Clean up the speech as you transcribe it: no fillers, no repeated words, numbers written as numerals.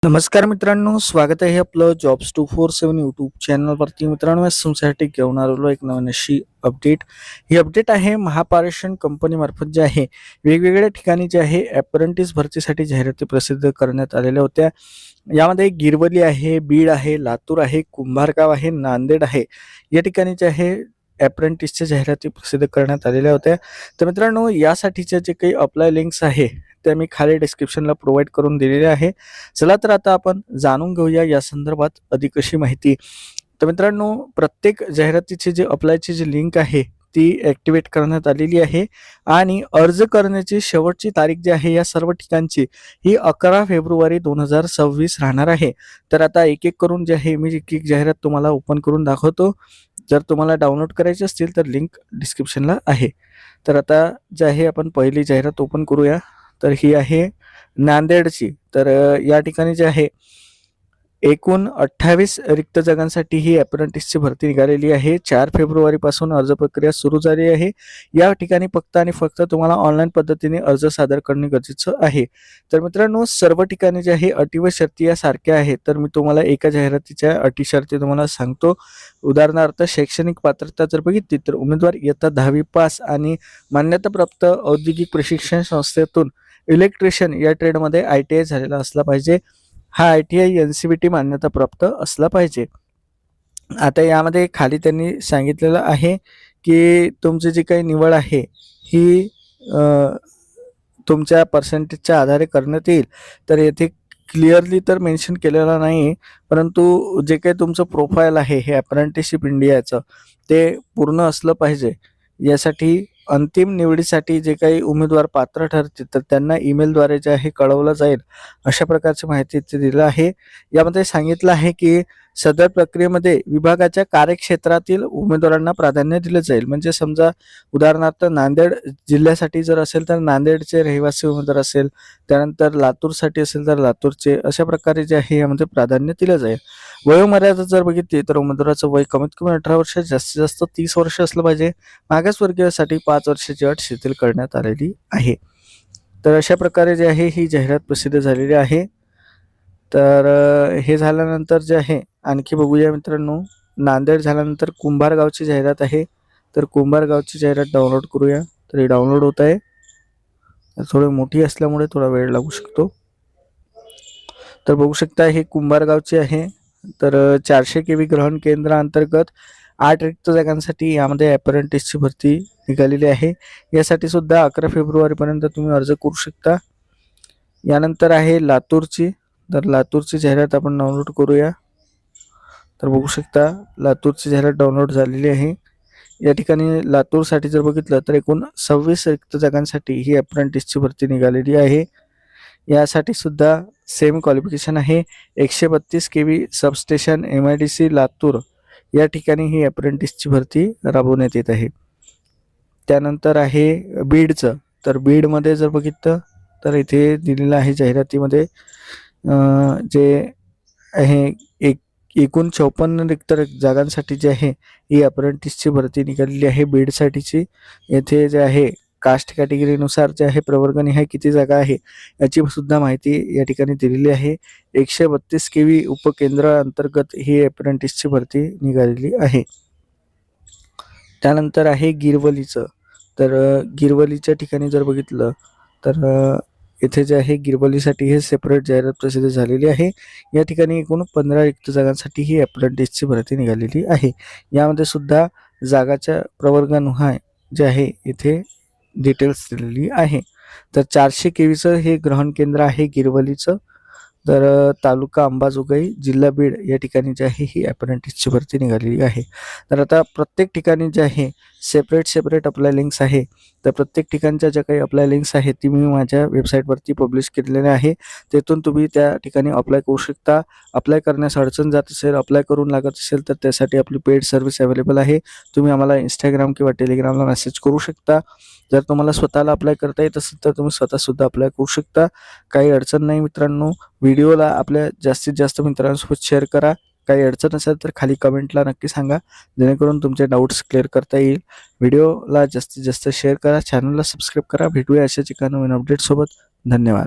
नमस्कार मित्रांनो, स्वागत आहे आपलं जॉब्स 247 यूट्यूब चॅनलवरती. मित्रांनो, आज तुमच्यासाठी घेऊन आलेलो एक नवीन अशी अपडेट. ही अपडेट आहे महापारेषण कंपनीमार्फत जे आहे वेगवेगळ्या ठिकाणी जे आहे अप्रेंटिस भरतीसाठी जाहिराती प्रसिद्ध करण्यात आलेल्या होत्या. यामध्ये गिरवली आहे, बीड आहे, लातूर आहे, कुंभारगाव आहे, नांदेड आहे. या ठिकाणी जे आहे अप्रेंटिसच्या जाहिराती प्रसिद्ध करण्यात आलेल्या होत्या. तर मित्रांनो, यासाठीच्या जे काही अप्लाय लिंक्स आहे त्या मी खाली डिस्क्रिप्शनला प्रोव्हाइड करून दिलेले आहे. चला तर आता आपण जाणून घेऊया या संदर्भात अधिक अशी माहिती. तर मित्रांनो, प्रत्येक जाहिरातीची जे अप्लायची जी लिंक आहे ती ॲक्टिवेट करण्यात आलेली आहे आणि अर्ज करण्याची शेवटची तारीख जी आहे या सर्व ठिकाणची ही 11 फेब्रुवारी 2026 राहणार आहे. तर आता एक एक करून जे आहे मी एक एक जाहिरात तुम्हाला ओपन करून दाखवतो. जर तुम्हाला डाउनलोड करायची असतील तर लिंक डिस्क्रिप्शनला आहे. तर आता जे आहे आपण पहिली जाहिरात ओपन करूया. तर ही आहे नांदेडची. तर या ठिकाणी जे आहे एकूण 28 रिक्त जागांसाठी ही अप्रेंटिसची भरती निघालेली आहे. 4 फेब्रुवारीपासून अर्ज प्रक्रिया सुरू झाली आहे. या ठिकाणी फक्त आणि फक्त तुम्हाला ऑनलाईन पद्धतीने अर्ज सादर करणे गरजेचं आहे. तर मित्रांनो, सर्व ठिकाणी जे आहे अटी व शर्ती या सारख्या आहेत. तर मी तुम्हाला एका जाहिरातीच्या अटी शर्ती तुम्हाला सांगतो. उदाहरणार्थ, शैक्षणिक पात्रता जर बघितली तर उमेदवार इयत्ता 10वी पास आणि मान्यताप्राप्त औद्योगिक प्रशिक्षण संस्थेतून इलेक्ट्रिशियन या ट्रेडमध्ये ITI झालेला असला पाहिजे. हा ITI NCVT मान्यताप्राप्त असला पाहिजे. आता यामध्ये खाली त्यांनी सांगितलेलं आहे की तुमची जी काही निवड आहे ही तुमच्या पर्सेंटेजच्या आधारे करण्यात येईल. तर येथे क्लिअरली तर मेन्शन केलेलं नाही, परंतु जे काही तुमचं प्रोफाईल आहे हे अप्रेंटिसशिप इंडियाचं ते पूर्ण असलं पाहिजे. यासाठी अंतिम निवडीसाठी जे काही उमेदवार पात्र ठरतील तर त्यांना ईमेलद्वारे जे आहे कळवलं जाईल, अशा प्रकारची माहिती इथे दिलं आहे. यामध्ये सांगितलं आहे की सदर प्रक्रियेमध्ये विभागाच्या कार्यक्षेत्रातील उमेदवारांना प्राधान्य दिलं जाईल. म्हणजे समजा उदाहरणार्थ नांदेड जिल्ह्यासाठी जर असेल तर नांदेडचे रहिवासी उमेदवार असेल, त्यानंतर लातूरसाठी असेल तर लातूरचे, अशा प्रकारे जे आहे यामध्ये प्राधान्य दिलं जाईल. वयोमर्यादा जर बघितली तर उमेदवाराचं वय कमीत कमी 18 वर्ष, जास्तीत जास्त 30 वर्ष असलं पाहिजे. मागासवर्गीयासाठी 5 वर्षाची अट शिथिल करण्यात आलेली आहे. तर अशा प्रकारे जे आहे ही जाहिरात प्रसिद्ध झालेली आहे. तर हे झाल्यानंतर जे आहे आणखी बघूया मित्रांनो, नांदेड झाल्यानंतर कुंभारगावची जाहिरात आहे. तर कुंभारगावची जाहिरात डाउनलोड करूया. तर ही डाउनलोड होत आहे. थोडी मोठी असल्यामुळे थोडा वेळ लागू शकतो. तर बघू शकता हे कुंभारगावचे आहे. तर 400 kV ग्रहण केंद्र अंतर्गत 8 रिक्त जागांसाठी यामध्ये अप्रेंटिसची भरती निघालेली आहे. यासाठी सुद्धा 11 फेब्रुवारीपर्यंत तुम्ही अर्ज करू शकता. यानंतर आहे लातूरची. तर लातूरची जाहिरात आपण डाउनलोड करूया. तर बघू शकता लातूरची जाहिरात डाउनलोड झालेली आहे. या ठिकाणी लातूरसाठी जर बघितलं तर एकूण 26 रिक्त जागांसाठी ही अप्रेंटिसची भरती निघालेली आहे. यासाठी सुद्धा सेम क्वालिफिकेशन आहे. 132 kV सबस्टेशन MIDC लातूर या ठिकाणी ही अप्रेंटिसची भरती राबवण्यात येत आहे. त्यानंतर आहे बीडचं. तर बीडमध्ये जर बघितलं तर इथे दिलेलं आहे जाहिरातीमध्ये जे आहे एकूण 54 रिक्त जागांसाठी जे आहे ही अप्रेंटिसची भरती निघालेली आहे बीडसाठीची. येथे जे आहे कास्ट कॅटेगरीनुसार जे आहे प्रवर्गनिहाय किती जागा आहे याची सुद्धा माहिती या ठिकाणी दिलेली आहे. 132 kV उपकेंद्र अंतर्गत ही अप्रेंटिसची भरती निघालेली आहे. त्यानंतर आहे गिरवलीचं. तर गिरवलीच्या ठिकाणी जर बघितलं तर इथे जे आहे गिरवलीसाठी हे सेपरेट जाहिरात प्रसिद्ध झालेली आहे. या ठिकाणी एकूण 15 रिक्त जागांसाठी ही अप्रेंटिसची भरती निघालेली आहे. यामध्ये सुद्धा जागाच्या प्रवर्गानुसार जे आहे इथे डिटेल्स दिलेली आहे. तर 400 kVचं हे ग्रहण केंद्र आहे गिरवलीचं. तर तालुका अंबाजोगाई, जिल्हा बीड या ठिकाणी जे आहे ही अप्रेंटिसची भरती निघालेली आहे. तर आता प्रत्येक ठिकाणी जे आहे सेपरेट अप्लाय लिंक्स आहे. तर प्रत्येक ठिकाणच्या ज्या काही अप्लाय लिंक्स आहेत ती मी माझ्या वेबसाईटवरती पब्लिश केलेल्या आहे. तेथून तुम्ही त्या ठिकाणी अप्लाय करू शकता. अप्लाय करण्यास अडचण जात असेल, अप्लाय करून लागत असेल तर त्यासाठी आपली पेड सर्व्हिस अवेलेबल आहे. तुम्ही आम्हाला Instagram किंवा टेलिग्रामला मेसेज करू शकता. जर तुम्हाला स्वतःला अप्लाय करता येत असेल तर तुम्ही स्वतःसुद्धा अप्लाय करू शकता. काही अडचण नाही मित्रांनो. व्हिडिओला आपल्या जास्तीत जास्त मित्रांसोबत शेअर करा. काही अडचण असेल तर खाली कमेंटला नक्की सांगा, जेणेकरून तुमचे डाऊट्स क्लिअर करता येईल. व्हिडिओला जास्तीत जास्त शेअर करा, चॅनलला सबस्क्राईब करा. भेटूया अशाच एका नवीन अपडेटसोबत. धन्यवाद.